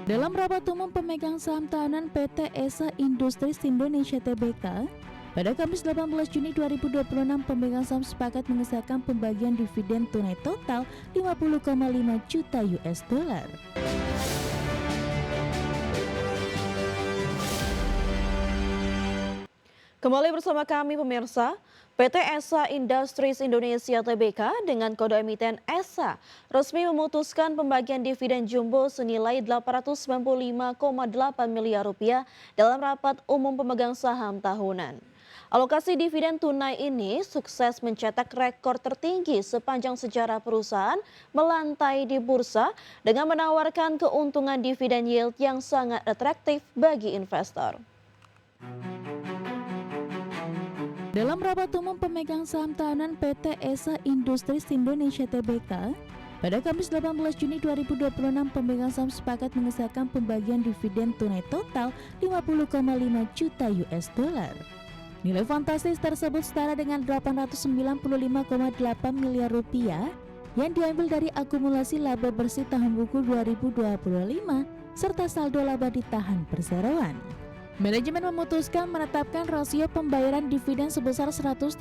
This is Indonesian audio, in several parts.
Dalam rapat umum pemegang saham tahunan PT Esa Industries Indonesia Tbk, pada Kamis 18 Juni 2026 pemegang saham sepakat mengesahkan pembagian dividen tunai total 50,5 juta US dollar. Kembali bersama kami pemirsa, PT Esa Industries Indonesia Tbk dengan kode emiten ESA resmi memutuskan pembagian dividen jumbo senilai 895,8 miliar rupiah dalam rapat umum pemegang saham tahunan. Alokasi dividen tunai ini sukses mencetak rekor tertinggi sepanjang sejarah perusahaan melantai di bursa dengan menawarkan keuntungan dividen yield yang sangat atraktif bagi investor. Dalam rapat umum pemegang saham tahunan PT Esa Industries Indonesia Tbk, pada Kamis 18 Juni 2026 pemegang saham sepakat mengesahkan pembagian dividen tunai total 50,5 juta US dollar. Nilai fantastis tersebut setara dengan 895,8 miliar rupiah yang diambil dari akumulasi laba bersih tahun buku 2025 serta saldo laba di tahun perseroan. Manajemen memutuskan menetapkan rasio pembayaran dividen sebesar 135%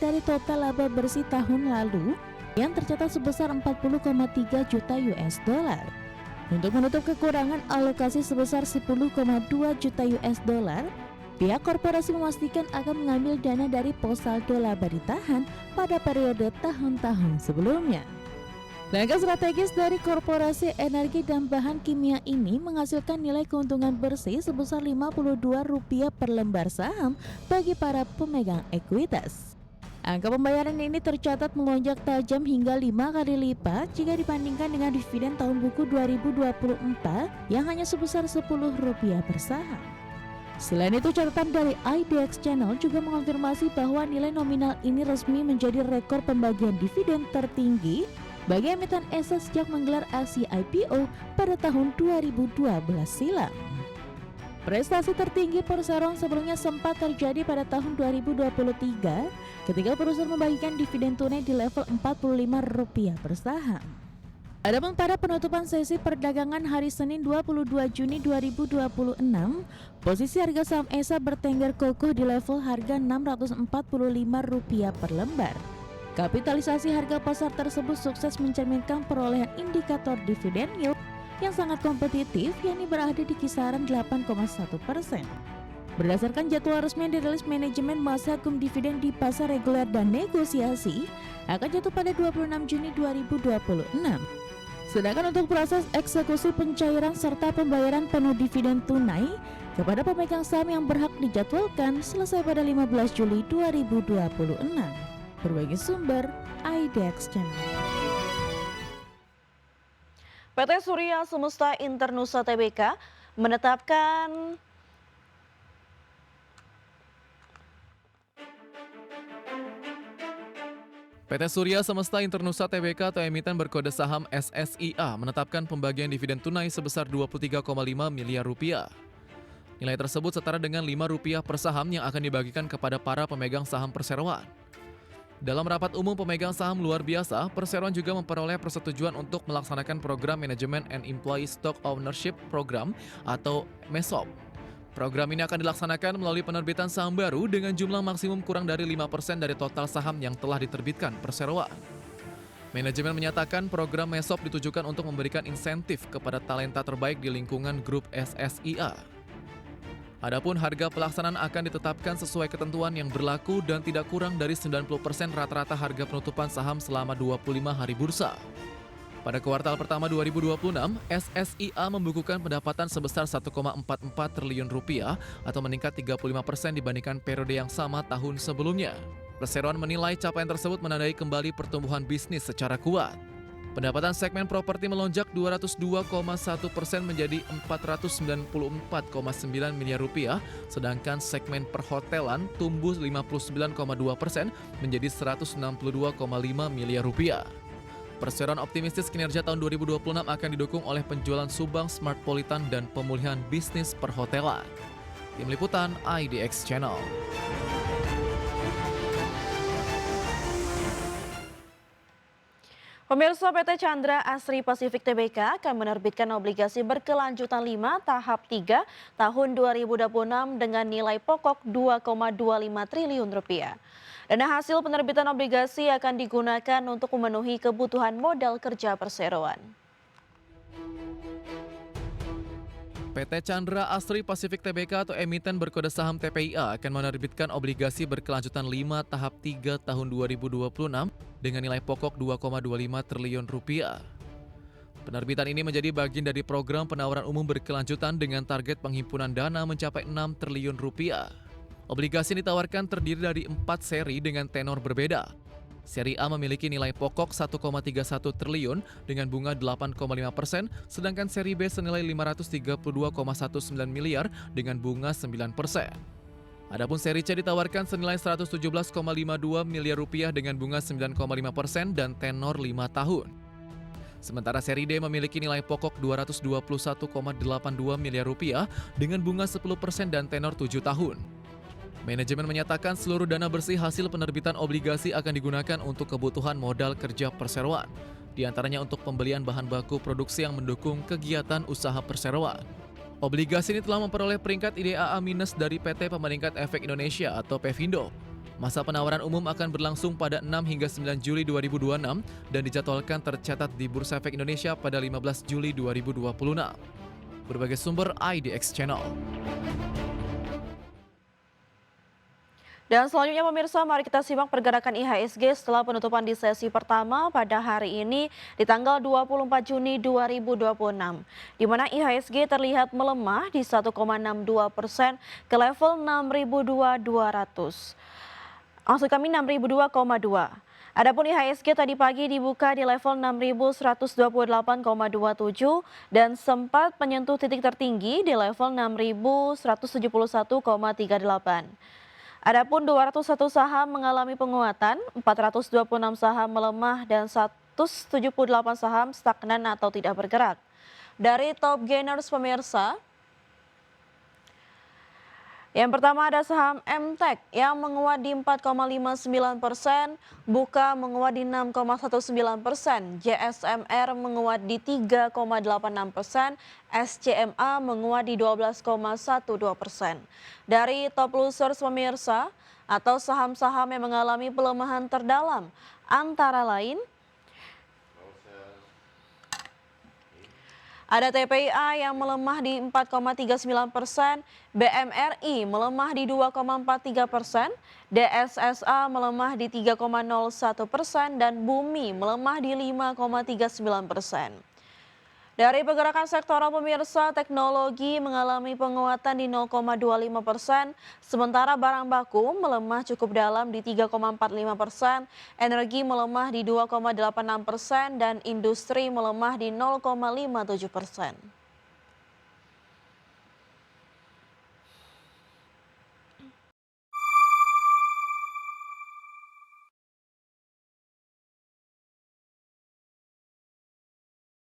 dari total laba bersih tahun lalu yang tercatat sebesar 40,3 juta US dollar. Untuk menutup kekurangan alokasi sebesar 10,2 juta US dollar, pihak korporasi memastikan akan mengambil dana dari pos saldo laba ditahan pada periode tahun-tahun sebelumnya. Langkah strategis dari Korporasi Energi dan Bahan Kimia ini menghasilkan nilai keuntungan bersih sebesar Rp52 per lembar saham bagi para pemegang ekuitas. Angka pembayaran ini tercatat melonjak tajam hingga 5 kali lipat jika dibandingkan dengan dividen tahun buku 2024 yang hanya sebesar Rp10 per saham. Selain itu, catatan dari IDX Channel juga mengonfirmasi bahwa nilai nominal ini resmi menjadi rekor pembagian dividen tertinggi bagi emiten Esa sejak menggelar aksi IPO pada tahun 2012 silam. Prestasi tertinggi Perseroan sebelumnya sempat terjadi pada tahun 2023 ketika perusahaan membagikan dividen tunai di level Rp45 per saham. Adapun pada penutupan sesi perdagangan hari Senin 22 Juni 2026, posisi harga saham Esa bertengger kokoh di level harga Rp645 per lembar. Kapitalisasi harga pasar tersebut sukses mencerminkan perolehan indikator dividen yield yang sangat kompetitif, yakni berada di kisaran 8,1%. Berdasarkan jadwal resmi yang dirilis manajemen, masa hukum dividen di pasar reguler dan negosiasi akan jatuh pada 26 Juni 2026. Sedangkan untuk proses eksekusi pencairan serta pembayaran penuh dividen tunai kepada pemegang saham yang berhak dijadwalkan selesai pada 15 Juli 2026. Berbagi sumber IDX Channel. PT Surya Semesta Internusa Tbk menetapkan PT Surya Semesta Internusa Tbk atau emiten berkode saham SSIA menetapkan pembagian dividen tunai sebesar Rp23,5 miliar. Nilai tersebut setara dengan Rp5 per saham yang akan dibagikan kepada para pemegang saham perseroan. Dalam rapat umum pemegang saham luar biasa, Perseroan juga memperoleh persetujuan untuk melaksanakan program Management and Employee Stock Ownership Program atau MESOP. Program ini akan dilaksanakan melalui penerbitan saham baru dengan jumlah maksimum kurang dari 5% dari total saham yang telah diterbitkan Perseroan. Manajemen menyatakan program MESOP ditujukan untuk memberikan insentif kepada talenta terbaik di lingkungan grup SSIA. Adapun harga pelaksanaan akan ditetapkan sesuai ketentuan yang berlaku dan tidak kurang dari 90% rata-rata harga penutupan saham selama 25 hari bursa. Pada kuartal pertama 2026, SSIA membukukan pendapatan sebesar Rp1,44 triliun atau meningkat 35% dibandingkan periode yang sama tahun sebelumnya. Perseroan menilai capaian tersebut menandai kembali pertumbuhan bisnis secara kuat. Pendapatan segmen properti melonjak 202,1% menjadi Rp494,9 miliar, sedangkan segmen perhotelan tumbuh 59,2% menjadi Rp162,5 miliar. Perseroan optimistis kinerja tahun 2026 akan didukung oleh penjualan Subang Smartpolitan dan pemulihan bisnis perhotelan. Tim Liputan IDX Channel. Pemirsa, PT Chandra Asri Pasifik Tbk akan menerbitkan obligasi berkelanjutan 5 tahap 3 tahun 2026 dengan nilai pokok 2,25 triliun rupiah. Dana hasil penerbitan obligasi akan digunakan untuk memenuhi kebutuhan modal kerja perseroan. PT Chandra Asri Pasifik Tbk atau emiten berkode saham TPIA akan menerbitkan obligasi berkelanjutan 5 tahap 3 tahun 2026 dengan nilai pokok 2,25 triliun rupiah. Penerbitan ini menjadi bagian dari program penawaran umum berkelanjutan dengan target penghimpunan dana mencapai 6 triliun rupiah. Obligasi yang ditawarkan terdiri dari 4 seri dengan tenor berbeda. Seri A memiliki nilai pokok 1,31 triliun dengan bunga 8,5%, sedangkan seri B senilai 532,19 miliar dengan bunga 9%. Adapun seri C ditawarkan senilai 117,52 miliar rupiah dengan bunga 9,5% dan tenor 5 tahun. Sementara seri D memiliki nilai pokok 221,82 miliar rupiah dengan bunga 10% dan tenor 7 tahun. Manajemen menyatakan seluruh dana bersih hasil penerbitan obligasi akan digunakan untuk kebutuhan modal kerja perseroan, di antaranya untuk pembelian bahan baku produksi yang mendukung kegiatan usaha perseroan. Obligasi ini telah memperoleh peringkat IDAA- dari PT Pemeringkat Efek Indonesia atau Pevindo. Masa penawaran umum akan berlangsung pada 6 hingga 9 Juli 2026 dan dijadwalkan tercatat di Bursa Efek Indonesia pada 15 Juli 2026. Berbagai sumber IDX Channel. Dan selanjutnya pemirsa, mari kita simak pergerakan IHSG setelah penutupan di sesi pertama pada hari ini di tanggal 24 Juni 2026. Di mana IHSG terlihat melemah di 1,62% ke level 6.200. Maksud kami 6.002,2. Adapun IHSG tadi pagi dibuka di level 6.128,27 dan sempat menyentuh titik tertinggi di level 6.171,38. Adapun 201 saham mengalami penguatan, 426 saham melemah dan 178 saham stagnan atau tidak bergerak. Dari top gainers pemirsa, yang pertama ada saham MTEK yang menguat di 4,59%, Buka menguat di 6,19%, JSMR menguat di 3,86%, SCMA menguat di 12,12%. Dari top losers pemirsa atau saham-saham yang mengalami pelemahan terdalam antara lain ada TPIA yang melemah di 4,39%, BMRI melemah di 2,43%, DSSA melemah di 3,01%, dan Bumi melemah di 5,39%. Dari pergerakan sektoral pemirsa, teknologi mengalami penguatan di 0,25%, sementara barang baku melemah cukup dalam di 3,45%, energi melemah di 2,86%, dan industri melemah di 0,57%.